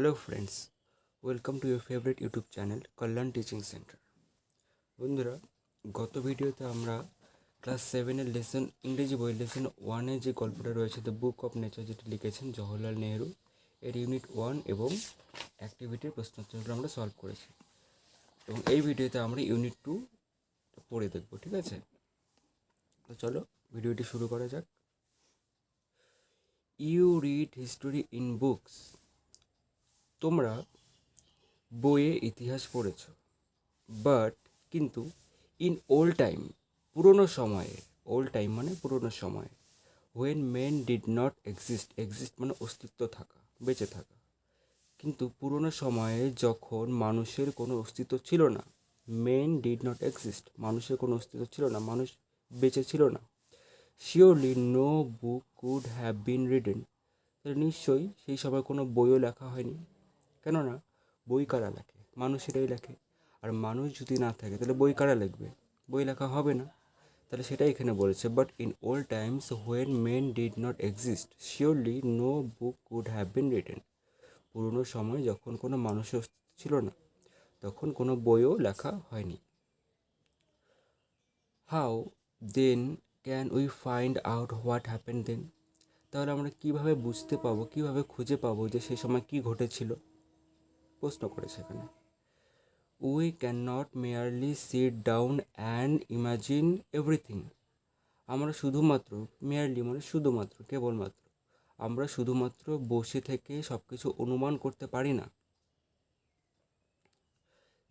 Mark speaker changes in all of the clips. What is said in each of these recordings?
Speaker 1: Hello friends, welcome to your favourite YouTube channel Kalyan teaching centre. বন্ধুরা, গত ভিডিওতে আমরা ক্লাস 7-এর লেসন ইংরেজি বই লেসন 1-এর যে গল্পটা রয়েছে দ্য বুক অফ নেচার, যেটি লিখেছেন জওহরলাল নেহরু, এর ইউনিট 1 এবং অ্যাক্টিভিটির প্রশ্নোত্তরগুলো আমরা সলভ করেছি। এবং এই ভিডিওতে আমরা ইউনিট 2 পড়ে দেখব, ঠিক আছে? তো চলো ভিডিওটি শুরু করা যাক। You read history in books. তোমরা বইয়ে ইতিহাস পড়েছ, বাট কিন্তু ইন ওল্ড টাইম, পুরনো সময়ে, ওল্ড টাইম মানে পুরনো সময়ে, when men did not exist মানে অস্তিত্ব থাকা, বেঁচে থাকা, কিন্তু পুরনো সময়ে যখন মানুষের কোনো অস্তিত্ব ছিল না, মেন ডিড নট এক্সিস্ট, মানুষের কোনো অস্তিত্ব ছিল না, মানুষ বেঁচে ছিল না, surely no book could have been ridden, তাহলে নিশ্চয়ই সেই সময় কোনো বইও লেখা হয়নি। কেননা বই কারা লেখে? মানুষেরাই লেখে। আর মানুষ যদি না থাকে তাহলে বই কারা লিখবে? বই লেখা হবে না। তাহলে সেটাই এখানে বলেছে, but in old times when men did not exist surely no book could have been written. পুরনো সময় যখন কোনো মানুষের অস্তিত্ব ছিল না, তখন কোনো বইও লেখা হয়নি। How then can we find out what happen then? তাহলে আমরা কীভাবে বুঝতে পাবো, কীভাবে খুঁজে পাবো যে সেই সময় কী ঘটেছিল? প্রশ্ন করেছে এখানে। We can not merely sit down and imagine everything. আমরা শুধুমাত্র, মেয়ারলি মানে শুধুমাত্র, কেবলমাত্র, আমরা শুধুমাত্র বসে থেকে সব কিছু অনুমান করতে পারি না।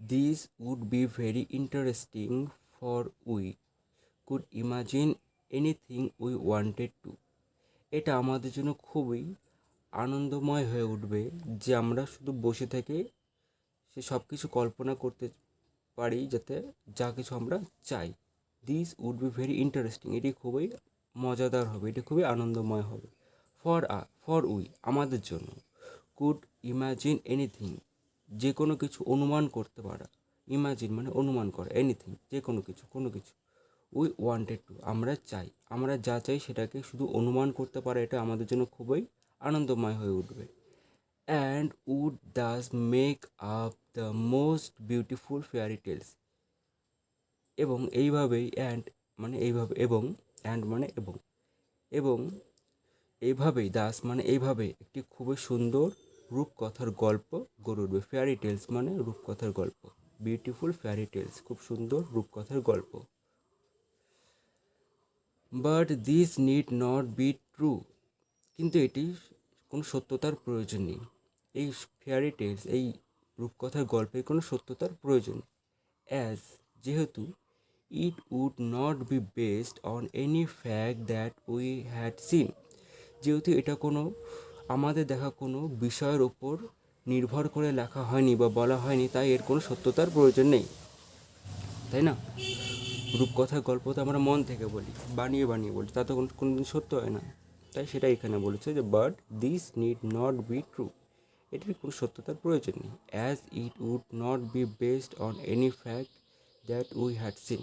Speaker 1: This would be very interesting for we could imagine anything we wanted to. এটা আমাদের জন্য খুবই আনন্দময় হয়ে উঠবে যে আমরা শুধু বসে থেকে সে সব কিছু কল্পনা করতে পারি, যাতে যা কিছু আমরা চাই। This would be very interesting, এটি খুবই মজাদার হবে, এটি খুবই আনন্দময় হবে। ফর উই, আমাদের জন্য। কুড ইমাজিন এনিথিং, যে কোনো কিছু অনুমান করতে পারা। ইমাজিন মানে অনুমান করা, এনিথিং যে কোনো কিছু, কোনো কিছু। উই ওয়ান্টেড টু, আমরা চাই, আমরা যা চাই সেটাকে শুধু অনুমান করতে পারা, এটা আমাদের জন্য খুবই আনন্দময় হয়ে উঠবে। And would thus make up the most beautiful fairy tales. এবং এইভাবেই অ্যান্ড মানে এবং এইভাবেই দাস মানে এইভাবে একটি খুবই সুন্দর রূপকথার গল্প গড়ে উঠবে। ফেয়ারি টেলস মানে রূপকথার গল্প, বিউটিফুল ফেয়ারি টেলস, খুব সুন্দর রূপকথার গল্প। But this need not be true, কিন্তু এটি কোনো সত্যতার প্রয়োজন নেই। এই ফেয়ারি টেলস, এই রূপকথার গল্পের কোনো সত্যতার প্রয়োজন, অ্যাজ যেহেতু it would not be based on any fact that we had seen, যেহেতু এটা কোনো আমাদের দেখা কোনো বিষয়ের ওপর নির্ভর করে লেখা হয়নি বা বলা হয়নি, তাই এর কোনো সত্যতার প্রয়োজন নেই, তাই না? রূপকথার গল্প তো আমরা মন থেকে বলি, বানিয়ে বানিয়ে বলি, তা তো কোনোদিন সত্য হয় না। তাই সেটা এখানে বলেছে যে but this need not be true, এটির কোনো সত্যতার প্রয়োজন নেই। As it would not be based on any fact that we had seen,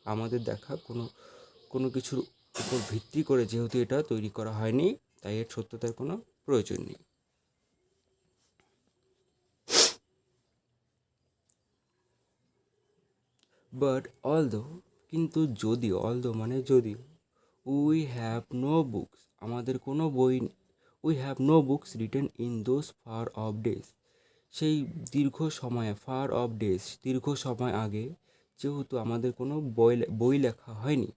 Speaker 1: আমাদের দেখা কোনো কিছুর উপর ভিত্তি করে যেহেতু এটা তৈরি করা হয়নি, তাই এর সত্যতার কোনো প্রয়োজন নেই। বাট অলদো, কিন্তু যদিও, অলদো মানে যদিও, উই হ্যাভ নো বুকস, আমাদের কোনো বই, we have no books written in those far off days, সেই দীর্ঘ সময়ে, ফার অফ ডেজ দীর্ঘ সময় আগে, যেহেতু আমাদের কোনো বই লেখা হয়নি।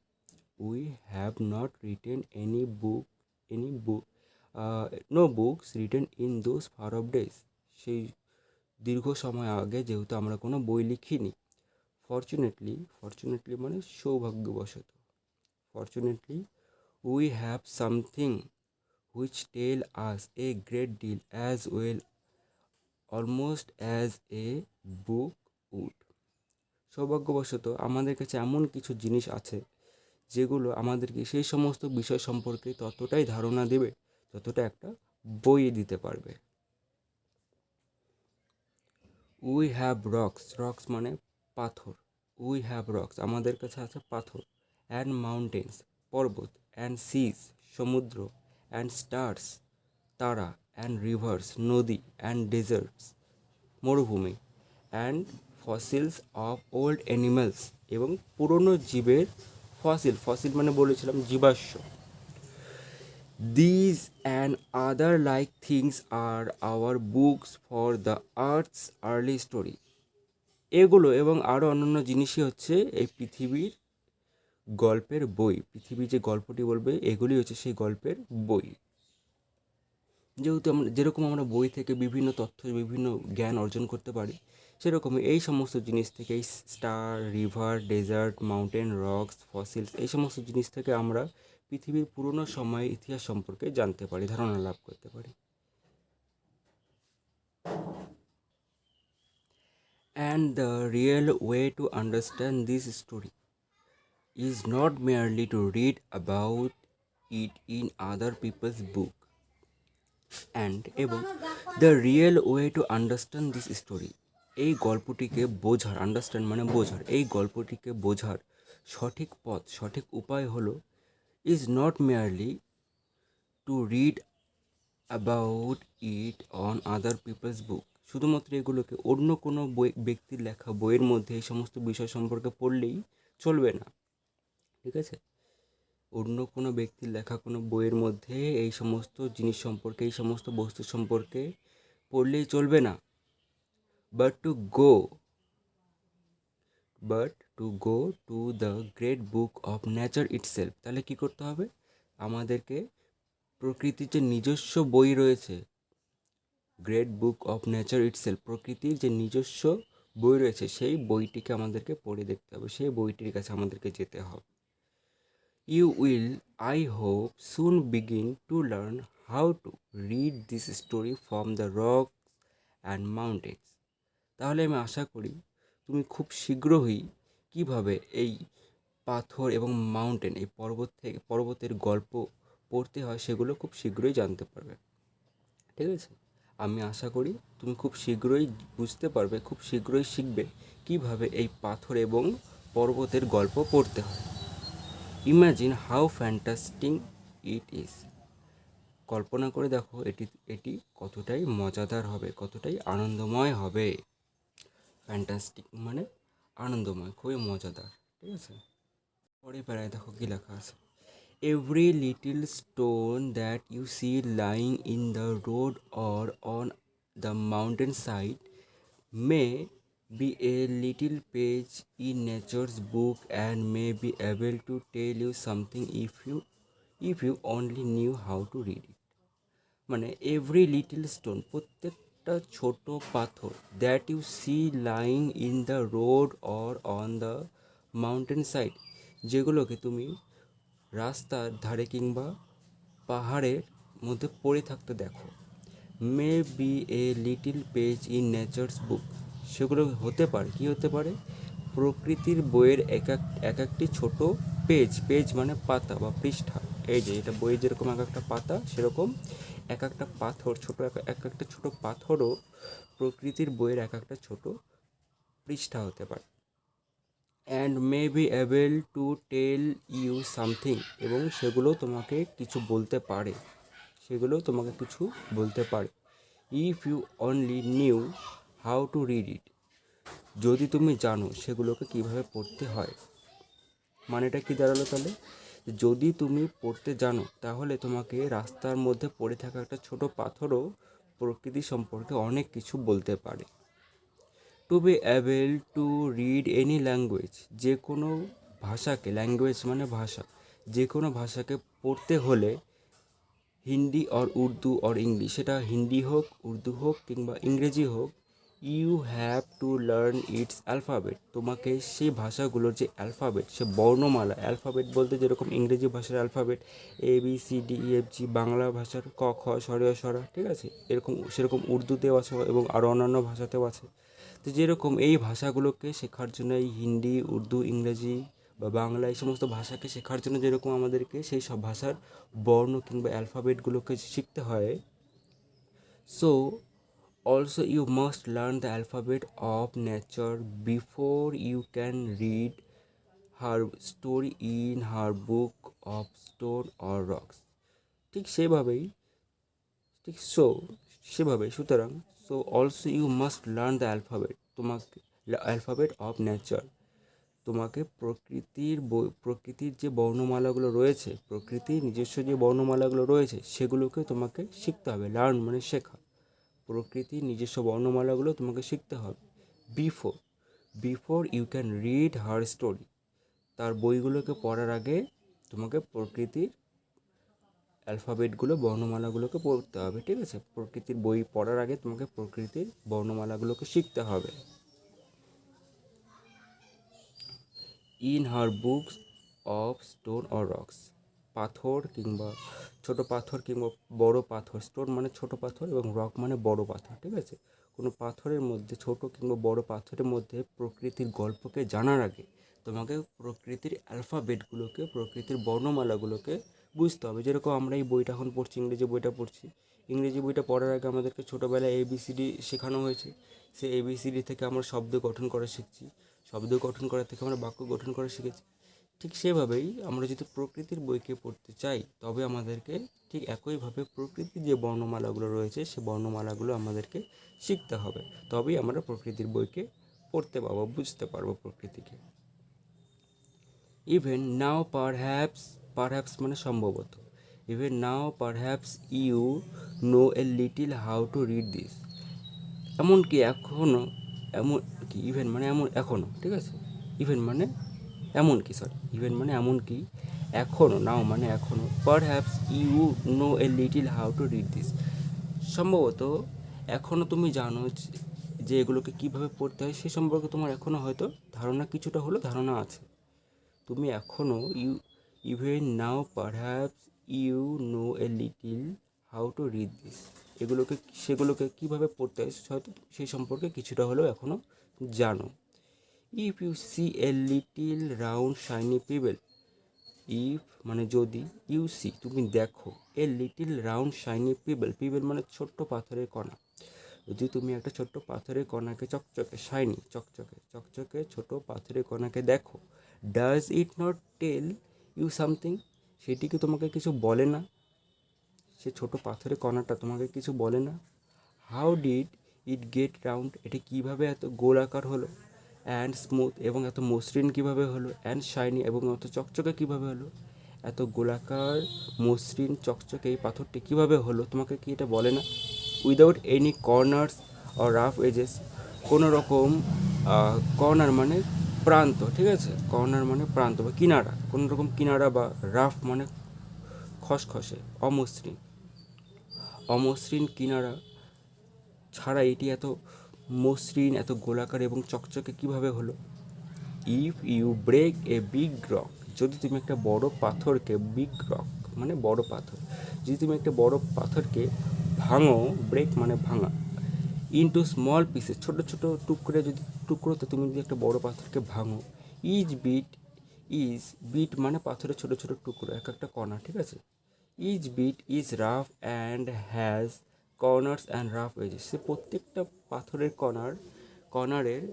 Speaker 1: We have not written any book no books written in those far off days, সেই দীর্ঘ সময় আগে যেহেতু আমরা কোনো বই লিখিনি। ফর্চুনেটলি মানে সৌভাগ্যবশত, fortunately we have something which tell us a great deal as well almost as a book would. সৌভাগ্যবশত আমাদের কাছে এমন কিছু জিনিস আছে যেগুলো আমাদেরকে সেই সমস্ত বিষয় সম্পর্কে ততটাই ধারণা দেবে যতটা একটা বই দিতে পারবে। উই হ্যাভ রক্স মানে পাথর, উই হ্যাভ রক্স আমাদের কাছে আছে পাথর, অ্যান্ড মাউন্টেন্স পর্বত, অ্যান্ড সিজ সমুদ্র, অ্যান্ড স্টার্স তারা, অ্যান্ড রিভার্স, নদী, অ্যান্ড ডেজার্টস, মরুভূমি, and fossils of old animals, এবং পুরনো জীবের ফসিল, ফসিল মানে বলেছিলাম জীবাশ্ম। These and other like things are our books for the earth's early story. এগুলো এবং আরও অন্যান্য জিনিসই হচ্ছে এই পৃথিবীর গল্পের বই। পৃথিবী যে গল্পটি বলবে এগুলি হচ্ছে সেই গল্পের বই। যেহেতু আমরা যেরকম আমরা বই থেকে বিভিন্ন তথ্য, বিভিন্ন জ্ঞান অর্জন করতে পারি, সেরকমই এই সমস্ত জিনিস থেকে, এই star, river, desert, mountain, rocks, fossils, এই সমস্ত জিনিস থেকে আমরা পৃথিবীর পুরনো সময়ের ইতিহাস সম্পর্কে জানতে পারি, ধারণা লাভ করতে পারি। And the real way to understand this story is not merely to read about it in other people's book, and এবং the real way to understand this story, এই গল্পটিকে বোঝার, আন্ডারস্ট্যান্ড মানে বোঝার, এই গল্পটিকে বোঝার সঠিক পথ, সঠিক উপায় হলো is not merely to read about it on other people's book. শুধুমাত্র এগুলোকে অন্য কোনো বই, ব্যক্তির লেখা বইয়ের মধ্যে এই সমস্ত বিষয় সম্পর্কে পড়লেই চলবে না, ঠিক আছে? অন্য কোনো ব্যক্তির লেখা কোনো বইয়ের মধ্যে এই সমস্ত জিনিস সম্পর্কে, এই সমস্ত বস্তু সম্পর্কে পড়লেই চলবে না, but to go to the great book of nature itself. তাহলে কী করতে হবে? আমাদেরকে প্রকৃতির যে নিজস্ব বই রয়েছে, great book of nature itself, প্রকৃতির যে নিজস্ব বই রয়েছে, সেই বইটিকে আমাদেরকে পড়ে দেখতে হবে, সেই বইটির কাছে আমাদেরকে যেতে হবে। You will, I hope, soon begin to learn how to read this story from the rocks and mountains. তাহলে আমি আশা করি তুমি খুব শীঘ্রই কীভাবে এই পাথর এবং মাউন্টেন, এই পর্বতের গল্প পড়তে হয় সেগুলো খুব শীঘ্রই জানতে পারবে, ঠিক আছে? আমি আশা করি তুমি খুব শীঘ্রই বুঝতে পারবে, খুব শীঘ্রই শিখবে কীভাবে এই পাথর এবং পর্বতের গল্প পড়তে হয়। Imagine how fantastic it is. কল্পনা করে দেখো এটি কতটাই মজাদার হবে, কতটাই আনন্দময় হবে। ফ্যান্টাস্টিক মানে আনন্দময়, খুবই মজাদার, ঠিক আছে? পরে বেড়ায় দেখো কী লেখা আছে। Every little stone that you see lying in the road or on the mountain side may be a little page in nature's book and may be able to tell you something if you only knew how to read it. মানে every little stone, প্রত্যেকটা ছোট পাথর, that you see lying in the road or on the mountain side, যেগুলোকে তুমি রাস্তার ধারে কিংবা পাহাড়ের মধ্যে পড়ে থাকতে দেখো, may be a little page in nature's book, সেগুলো হতে পারে, কী হতে পারে? প্রকৃতির বইয়ের এক একটি ছোট পেজ, পেজ মানে পাতা বা পৃষ্ঠা। এই যে এটা বইয়ের যেরকম এক একটা পাতা, সেরকম এক একটা পাথর, ছোটো এক একটা ছোটো পাথরও প্রকৃতির বইয়ের এক একটা ছোট পৃষ্ঠা হতে পারে। And may be able to tell you something, এবং সেগুলো তোমাকে কিছু বলতে পারে, সেগুলো তোমাকে কিছু বলতে পারে। If you only knew how to read it, যদি তুমি জানো সেগুলোকে কীভাবে পড়তে হয়। মানেটা কী দাঁড়ালো তাহলে? যদি তুমি পড়তে জানো তাহলে তোমাকে রাস্তার মধ্যে পড়ে থাকা একটা ছোট পাথরও প্রকৃতি সম্পর্কে অনেক কিছু বলতে পারে। To be able to read any language, যে কোনো ভাষাকে, ল্যাঙ্গুয়েজ মানে ভাষা, যে কোনো ভাষাকে পড়তে হলে Hindi or Urdu or English, সেটা হিন্দি হোক, উর্দু হোক কিংবা ইংরেজি হোক, you have to learn its alphabet, তোমাকে সেই ভাষাগুলোর যে অ্যালফাবেট, সে বর্ণমালা, অ্যালফাবেট বলতে যেরকম ইংরেজি ভাষার অ্যালফাবেট ABCDEFG, বাংলা ভাষার ক খ স ঠিক আছে, এরকম সেরকম উর্দুতেও আছে এবং আরও অন্যান্য ভাষাতেও আছে। তো যেরকম এই ভাষাগুলোকে শেখার জন্য, এই হিন্দি, উর্দু, ইংরেজি বা বাংলা, এই সমস্ত ভাষাকে শেখার জন্য যেরকম আমাদেরকে সেই সব ভাষার বর্ণ কিংবা অ্যালফাবেটগুলোকে শিখতে হয়, so also you must learn the alphabet of nature before you can read her story in her book of stone or rocks. ঠিক সো সেভাবে সুতরাং so also you must learn the alphabet, তোমাকে অ্যালফাবেট অফ নেচার, তোমাকে প্রকৃতির যে বর্ণমালাগুলো রয়েছে, প্রকৃতির নিজস্ব যে বর্ণমালাগুলো রয়েছে সেগুলোকে তোমাকে শিখতে হবে। লার্ন মানে শেখা, প্রকৃতির নিজস্ব বর্ণমালাগুলো তোমাকে শিখতে হবে। Before before you can read her story, তার বইগুলোকে পড়ার আগে তোমাকে প্রকৃতির অ্যালফাবেটগুলো বর্ণমালাগুলোকে পড়তে হবে, ঠিক আছে? প্রকৃতির বই পড়ার আগে তোমাকে প্রকৃতির বর্ণমালাগুলোকে শিখতে হবে। In her books of stone or rocks, পাথর কিংবা ছোট পাথর কিংবা বড় পাথর, স্টোন মানে ছোট পাথর এবং রক মানে বড় পাথর, ঠিক আছে? কোনো পাথরের মধ্যে, ছোট কিংবা বড় পাথরের মধ্যে প্রকৃতির গল্পকে জানার আগে তোমাকে প্রকৃতির অ্যালফাবেটগুলোকে, প্রকৃতির বর্ণমালাগুলোকে বুঝতে হবে। যেরকম আমরা এই বইটা এখন পড়ছি, ইংরেজি বইটা পড়ছি, ইংরেজি বইটা পড়ার আগে আমাদেরকে ছোটোবেলায় ABCD শেখানো হয়েছে। সেই ABCD থেকে আমরা শব্দ গঠন করা শিখছি, শব্দ গঠন করা থেকে আমরা বাক্য গঠন করা শিখেছি। ঠিক সেভাবেই আমরা যদি প্রকৃতির বইকে পড়তে চাই তবে আমাদেরকে ঠিক একইভাবে প্রকৃতির যে বর্ণমালাগুলো রয়েছে সে বর্ণমালাগুলো আমাদেরকে শিখতে হবে, তবেই আমরা প্রকৃতির বইকে পড়তে পারবো, বুঝতে পারবো প্রকৃতিকে। ইভেন নাও পারহ্যাপস মানে সম্ভবত, even now perhaps you know a little how to read this, এমনকি এখনও, এমন কি, ইভেন মানে এমন এখনও, ঠিক আছে? ইভেন মানে এমনকি, ইভেন মানে এমনকি, এখনও, নাও মানে এখনও, perhaps you know a little how to read this, সম্ভবত এখনও তুমি জানো যে এগুলোকে কীভাবে পড়তে হয় সে সম্পর্কে তোমার এখনও হয়তো ধারণা, কিছুটা হলেও ধারণা আছে। তুমি এখনও even now perhaps you know a little how to read this, সেগুলোকে কীভাবে পড়তে হয় হয়তো সেই সম্পর্কে কিছুটা হলেও এখনও জানো। If you see a little round shiny pebble, if মানে যদি, ইউ সি তুমি দেখো, a little round shiny pebble মানে ছোট্ট পাথরের কণা, যদি তুমি একটা ছোট্ট পাথরের কণাকে চকচকে, শাইনি চকচকে ছোট পাথরের কণাকে দেখো, does it not tell you something, সেটি কি তোমাকে কিছু বলে না? সে ছোট পাথরের কণাটা তোমাকে কিছু বলে না? How did it gate round, এটি কীভাবে এত গোলাকার হলো? অ্যান্ড স্মুথ, এবং এত মসৃণ কীভাবে হলো? অ্যান্ড শাইনি, এবং এত চকচকে কীভাবে হলো? এত গোলাকার, মসৃণ, চকচকে এই পাথরটি কীভাবে হলো, তোমাকে কি এটা বলে না? Without any corners or rough edges, কোনো রকম কর্নার মানে প্রান্ত, ঠিক আছে? কর্নার মানে প্রান্ত বা কিনারা, কোনো রকম কিনারা, বা রাফ মানে খসখসে, অমসৃণ কিনারা ছাড়া এটি এত মসৃণ, এত গোলাকার এবং চকচকে কীভাবে হলো? If you break a big rock, যদি তুমি একটা বড় পাথরকে, বিগ রক মানে বড় পাথর, যদি তুমি একটা বড় পাথরকে ভাঙো, ব্রেক মানে ভাঙা, ইনটু স্মল পিসেস ছোটো ছোটো টুকরোতে তুমি যদি একটা বড় পাথরকে ভাঙো, বিট মানে পাথরের ছোটো ছোটো টুকরো, এক একটা কণা, ঠিক আছে? Each bit is rough and has corners and rough edges, সে প্রত্যেকটা পাথরের কর্নারের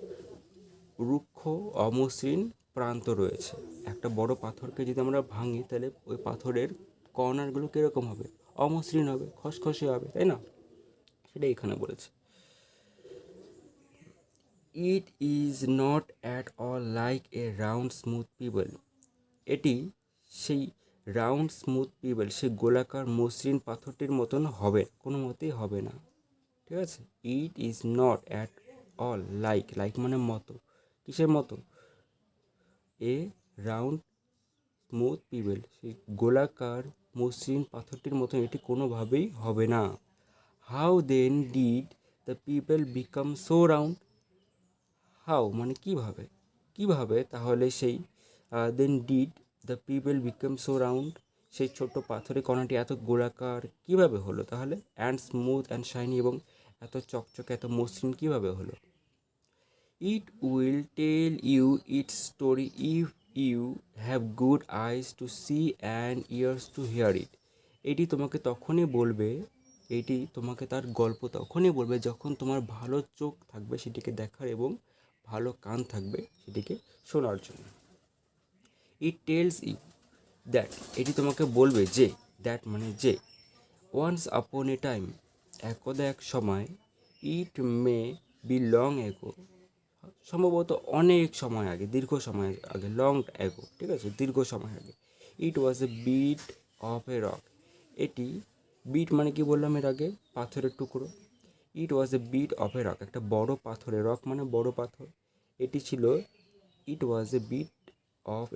Speaker 1: রুক্ষ অমসৃণ প্রান্ত রয়েছে। একটা বড় পাথরকে যদি আমরা ভাঙি তাহলে ওই পাথরের কর্নারগুলো কীরকম হবে? অমসৃণ হবে, খসখসে হবে, তাই না? সেটাই এখানে বলেছে। It is not at all like a round smooth pebble, এটি সেই রাউন্ড স্মুথ পিবল, সেই গোলাকার মসৃণ পাথরটির মতন হবে, কোনো মতেই হবে না, ঠিক আছে? It is not at all like মানে মতো, কিসের মতো? এ রাউন্ড স্মুথ পিবল, সেই গোলাকার মসৃণ পাথরটির মতো এটি কোনোভাবেই হবে না। How then did the pebble become so round, how মানে কিভাবে তাহলে সেই then did the pebble become so round, সেই ছোট্ট পাথরের কণাটি এত গোলাকার কিভাবে হলো তাহলে? অ্যান্ড স্মুথ অ্যান্ড শাইনি, এবং এত চকচকে, এত মসৃণ কিভাবে হলো? It will tell you its story if you have good eyes to see and ears to hear it, এটি তোমাকে তার গল্প তখনই বলবে যখন তোমার ভালো চোখ থাকবে সেটিকে দেখার এবং ভালো কান থাকবে সেটিকে শোনার জন্য। ইট টেলস ইউ দ্যাট, এটি তোমাকে বলবে যে, দ্যাট মানে যে, ওয়ান্স আপন এ টাইম, একদা এক সময়, ইট মে বি লং এগো, সম্ভবত অনেক সময় আগে, দীর্ঘ সময় আগে, লং এগো, ঠিক আছে, দীর্ঘ সময় আগে। It was a bit of a rock, এটি, বিট মানে কি বললাম এর আগে, পাথরের টুকরো। It was a bit of a rock, একটা বড় পাথরের, রক মানে বড় পাথর। এটি ছিল, it was a bit of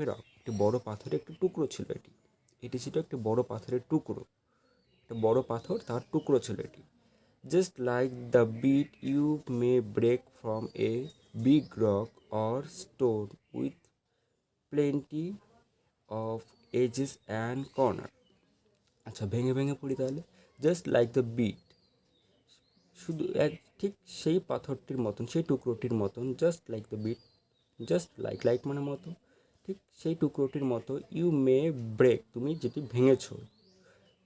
Speaker 1: a rock, একটি বড় পাথরের একটি টুকরো ছিল এটি। এটি ছিল একটি বড় পাথরের টুকরো, একটা বড় পাথর, তার টুকরো ছিল এটি। Just like the bit you may break from a big rock or stone with plenty of edges and corner. আচ্ছা, ভেঙে ভেঙে পড়ি তাহলে। জাস্ট লাইক দ্য বিট, শুধু এক, ঠিক সেই পাথরটির মতন, সেই টুকরোটির মতন, just like the bit, just like, like মানে মতো, ঠিক সেই টুকরোটির মতো, ইউ মে ব্রেক, তুমি যেটি ভেঙেছো,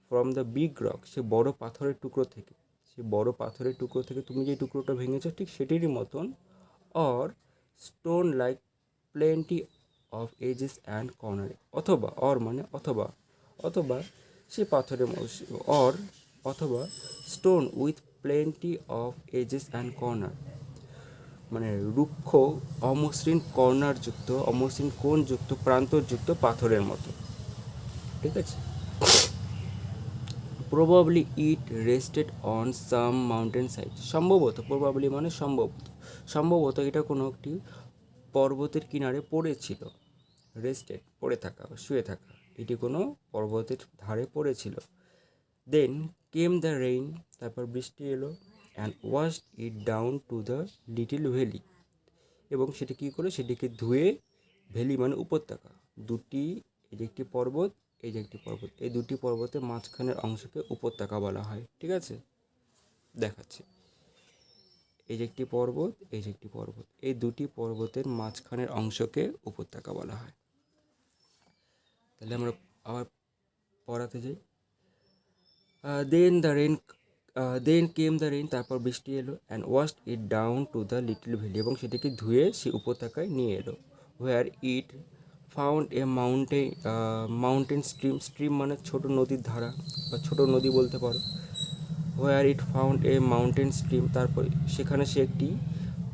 Speaker 1: ফ্রম দ্য বিগ রক, সে বড় পাথরের টুকরো থেকে, সে বড় পাথরের টুকরো থেকে তুমি যে টুকরোটা ভেঙেছো ঠিক সেটিরই মতন, or stone like plenty of edges and corner, অথবা, অর মানে অথবা, অথবা সে পাথরের অর অথবা stone with plenty of edges and corner, মানে রুক্ষ, অমসৃণ কর্নারযুক্ত, অমসৃণ কোণযুক্ত, প্রান্তরযুক্ত পাথরের মতো, ঠিক আছে। Probably it rested on some mountain side, সম্ভবত, প্রবাবলি মানে সম্ভবত, সম্ভবত এটা কোনো একটি পর্বতের কিনারে পড়েছিল। রেস্টেড, পড়ে থাকা, শুয়ে থাকা, এটি কোনো পর্বতের ধারে পড়েছিল। দেন কেম দ্য রেইন, তারপর বৃষ্টি এলো, and washed it down to the little valley, এবং সেটি কী করে, সেটিকে ধুয়ে, ভ্যালি মানে উপত্যকা, দুটি, এই যে একটি পর্বত, এই যে একটি পর্বত, এই দুটি পর্বতের মাঝখানের অংশকে উপত্যকা বলা হয়, ঠিক আছে। দেখাচ্ছি, এই যে একটি পর্বত, এই যে একটি পর্বত, এই দুটি পর্বতের মাঝখানের অংশকে উপত্যকা বলা হয়। তাহলে আমরা আবার পড়াতে যাই। Then the rain, then came the rain, তারপর বৃষ্টি এলো, and washed it down to the little valley, এবং সেটিকে ধুয়ে সে উপত্যকায় নিয়ে এলো। Where it found a mountain stream, stream মানে ছোট নদীর ধারা বা ছোট নদী বলতে পারো। Where it found a mountain stream, তারপর সেখানে সে একটি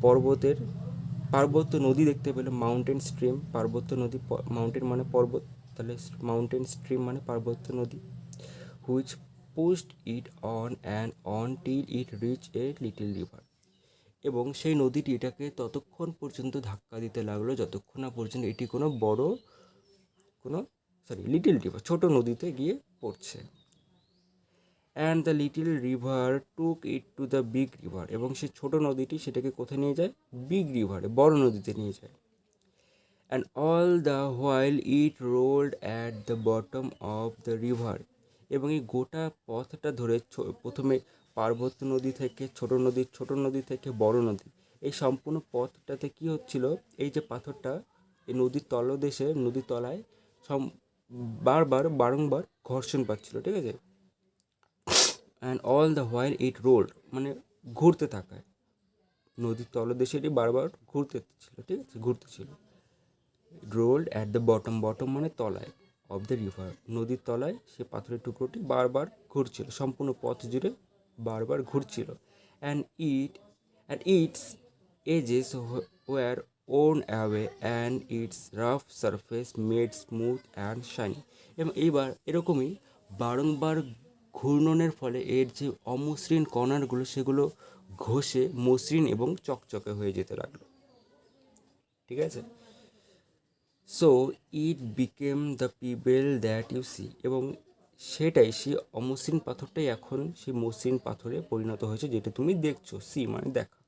Speaker 1: পর্বতের, পার্বত্য নদী দেখতে পেল। মাউন্টেন স্ট্রিম, পার্বত্য নদী, মাউন্টেন মানে পর্বত, তাহলে মাউন্টেন স্ট্রিম মানে পার্বত্য নদী। Which pushed it on and on till it reached a little river, এবং সেই নদীটি এটাকে ততক্ষণ পর্যন্ত ধাক্কা দিতে লাগলো যতক্ষণ না পর্যন্ত এটি কোনো বড়, কোনো, লিটিল রিভার, ছোট নদীতে গিয়ে পড়ছে। And the little river took it to the big river, এবং সেই ছোট নদীটি সেটাকে কোথায় নিয়ে যায়, বিগ রিভারে, বড় নদীতে নিয়ে যায়। And all the while it ruled at the bottom of the river, এবং এই গোটা পথটা ধরে প্রথমে পার্বত্য নদী থেকে ছোট নদী, ছোট নদী থেকে বড় নদী, এই সম্পূর্ণ পথটাতে কী হচ্ছিল, এই যে পাথরটা এই নদীর তলদেশে, নদীর তলায় বারংবার ঘর্ষণ পাচ্ছিল, ঠিক আছে। And all the while it ruled মানে ঘুরতে থাকায়, নদীর তলদেশে এটি বারবার ঘুরতে ছিল, ঠিক আছে, ঘুরতে ছিল। Ruled at the bottom, bottom মানে তলায়, অফ দ্য রিভার, নদীর তলায় সে পাথরের টুকরোটি বারবার ঘুরছিল, সম্পূর্ণ পথ জুড়ে বারবার ঘুরছিল। And its edges were worn away and its rough surface made smooth and shiny, এবং এইবার এরকমই বারংবার ঘূর্ণনের ফলে এর যে অমসৃণ কণাগুলো সেগুলো ঘষে মসৃণ এবং চকচকে হয়ে যেতে লাগলো, ঠিক আছে। So it became the pebble that you see, এবং সেটাই, সেই অমসৃণ পাথরটাই এখন সেই মসৃণ পাথরে পরিণত হয়েছে যেটা তুমি দেখছো, সি মানে দেখা।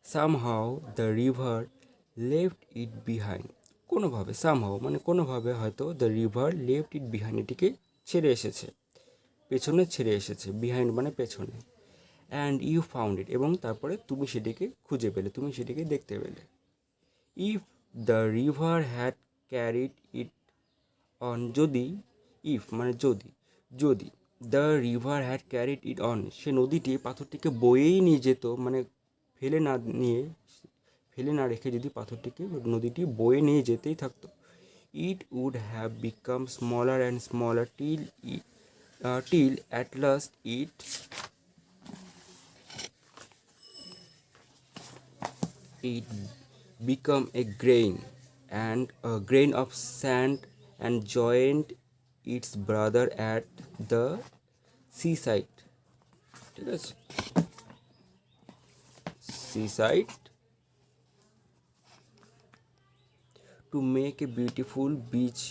Speaker 1: Somehow the river left it behind, কোনোভাবে, সামহাউ মানে কোনোভাবে হয়তো, the river left it behind, এটিকে ছেড়ে এসেছে, পেছনে ছেড়ে এসেছে, বিহাইন্ড মানে পেছনে। অ্যান্ড ইউ ফাউন্ড ইট, এবং তারপরে তুমি সেটিকে খুঁজে পেলে, তুমি সেটিকে দেখতে পেলে। If the river had carried it on, যদি, ইফ মানে যদি, যদি the river had carried it on, সে নদীটি পাথরটিকে বয়েই নিয়ে যেত, মানে ফেলে না নিয়ে, ফেলে না রেখে যদি পাথরটিকে নদীটি বয়ে নিয়ে যেতেই থাকতো, it would have become smaller and smaller till till at last it become a grain and a grain of sand and joined its brother at the seaside. ঠিক আছে, seaside to make a beautiful beach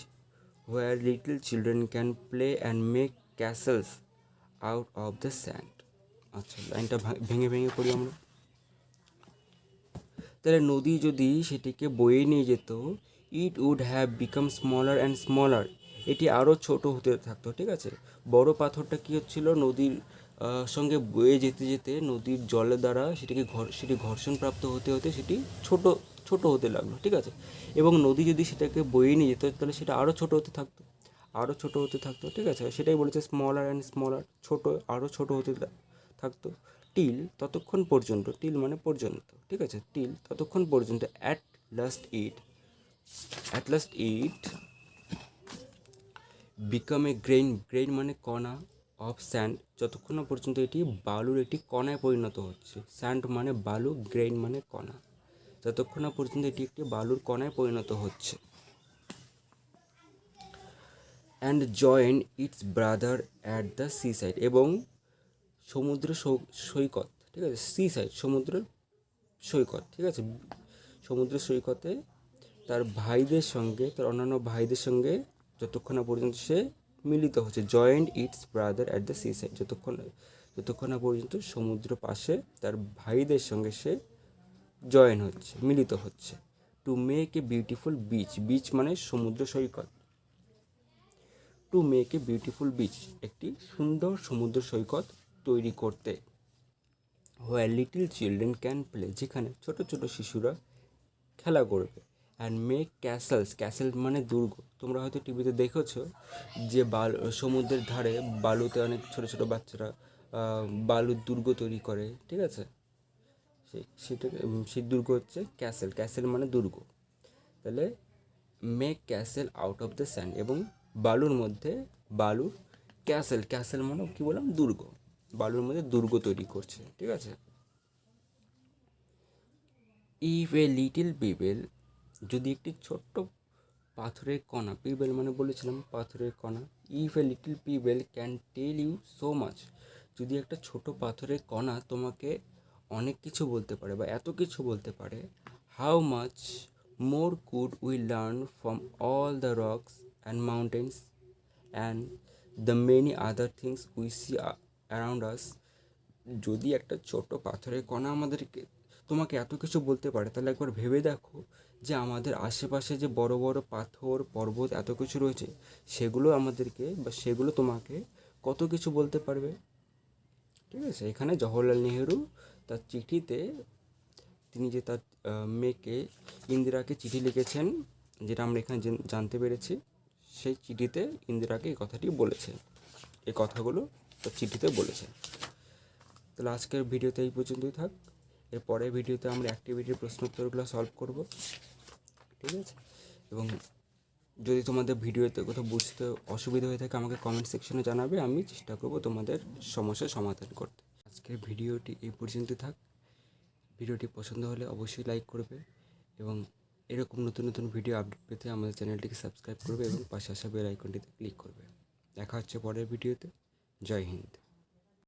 Speaker 1: where little children can play and make castles out of the sand. আচ্ছা, লাইনটা ভেঙে ভেঙে পড়ি আমরা। তাহলে নদী যদি সেটিকে বয়ে নিয়ে যেত, it would have become smaller and smaller, এটি আরও ছোট হতে থাকতো। ঠিক আছে, বড় পাথরটা কী হচ্ছিল, নদীর সঙ্গে বয়ে যেতে যেতে নদীর জলের দ্বারা সেটি ঘর্ষণপ্রাপ্ত হতে হতে সেটি ছোট ছোট হতে লাগলো। ঠিক আছে, এবং নদী যদি সেটাকে বয়ে নিয়ে যেত তাহলে সেটা আরও ছোট হতে থাকতো, আরও ছোট হতে থাকতো। ঠিক আছে, সেটাই বলেছে স্মলার অ্যান্ড স্মলার, ছোট আরও ছোট হতে থাকতো। টিল ততক্ষণ পর্যন্ত, টিল মানে পর্যন্ত। ঠিক আছে, টিল ততক্ষণ পর্যন্ত at last it become a grain, grain মানে কণা, অফ স্যান্ড, যতক্ষণ না পর্যন্ত এটি বালুর একটি কণায় পরিণত হচ্ছে। স্যান্ড মানে বালু, গ্রেইন মানে কণা, যতক্ষণ না পর্যন্ত এটি একটি বালুর কণায় পরিণত হচ্ছে। And join it's brother at the sea side, এবং সমুদ্র সৈকত, ঠিক আছে, সি সাইড সমুদ্র সৈকত। ঠিক আছে, সমুদ্র সৈকতে তার ভাইদের সঙ্গে, তার অন্যান্য ভাইদের সঙ্গে যতক্ষণ না পর্যন্ত সে মিলিত হচ্ছে। Joint it's brother at the sea side, যতক্ষণ না পর্যন্ত সমুদ্র পাশে তার ভাইদের সঙ্গে সে জয়েন হচ্ছে, মিলিত হচ্ছে। To make a beautiful beach, beach মানে সমুদ্র সৈকত। To make a beautiful beach, একটি সুন্দর সমুদ্র সৈকত তৈরি করতে। Where little children can play, যেখানে ছোট ছোট শিশুরা খেলা করবে। অ্যান্ড মেক ক্যাসেলস, ক্যাসেল মানে দুর্গ। তোমরা হয়তো টিভিতে দেখেছো যে সমুদ্রের ধারে বালুতে অনেক ছোট ছোট বাচ্চারা বালুর দুর্গ তৈরি করে। ঠিক আছে, সেই দুর্গ হচ্ছে ক্যাসেল, ক্যাসেল মানে দুর্গ। তাহলে make castle out of the sand, এবং বালুর মধ্যে বালুর ক্যাসেল, ক্যাসেল মানে কী বললাম, দুর্গ, বালুর মধ্যে দুর্গ তৈরি করছে। ঠিক আছে, ইফ এ লিটিল পিপল, যদি একটি ছোট্ট পাথরের কণা, পিবেল মানে বলেছিলাম পাথরের কণা, if a little pebble can tell you so much, যদি একটা ছোট পাথরের কণা তোমাকে অনেক কিছু বলতে পারে বা এত কিছু বলতে পারে, how much more could we learn from all the rocks and mountains and the many other things we see around us. যদি একটা ছোট পাথরের কণা আমাদেরকে তোমাকে এত কিছু বলতে পারে, তাহলে একবার ভেবে দেখো যে আমাদের আশেপাশে যে বড় বড় পাথর পর্বত এত কিছু রয়েছে, সেগুলো আমাদেরকে বা সেগুলো তোমাকে কত কিছু বলতে পারবে। ঠিক আছে, এখানে জওহরলাল নেহেরু তার চিঠিতে তিনি যে তার মেয়েকে ইন্দিরাকে চিঠি লিখেছেন, যেটা আমরা এখানে জানতে পেরেছি, সেই চিঠিতে ইন্দিরাকে এই কথাটি বলেছে, এই কথাগুলো তার চিঠিতে বলেছে। তাহলে আজকের ভিডিওতে এই পর্যন্তই থাক। এর পরের ভিডিওতে আমরা অ্যাক্টিভিটির প্রশ্ন উত্তরগুলো সলভ করব। ঠিক আছে, এবং যদি তোমাদের ভিডিওতে কোথাও বুঝতে অসুবিধা হয়ে থাকে আমাকে কমেন্ট সেকশনে জানাবে, আমি চেষ্টা করব তোমাদের সমস্যার সমাধান করতে। আজকের ভিডিওটি এই পর্যন্ত থাক। ভিডিওটি পছন্দ হলে অবশ্যই লাইক করবে, এবং এরকম নতুন নতুন ভিডিও আপডেট পেতে আমাদের চ্যানেলটিকে সাবস্ক্রাইব করবে এবং পাশে আসা বেল আইকনটিতে ক্লিক করবে। দেখা হচ্ছে পরের ভিডিওতে। জয় হিন্দ।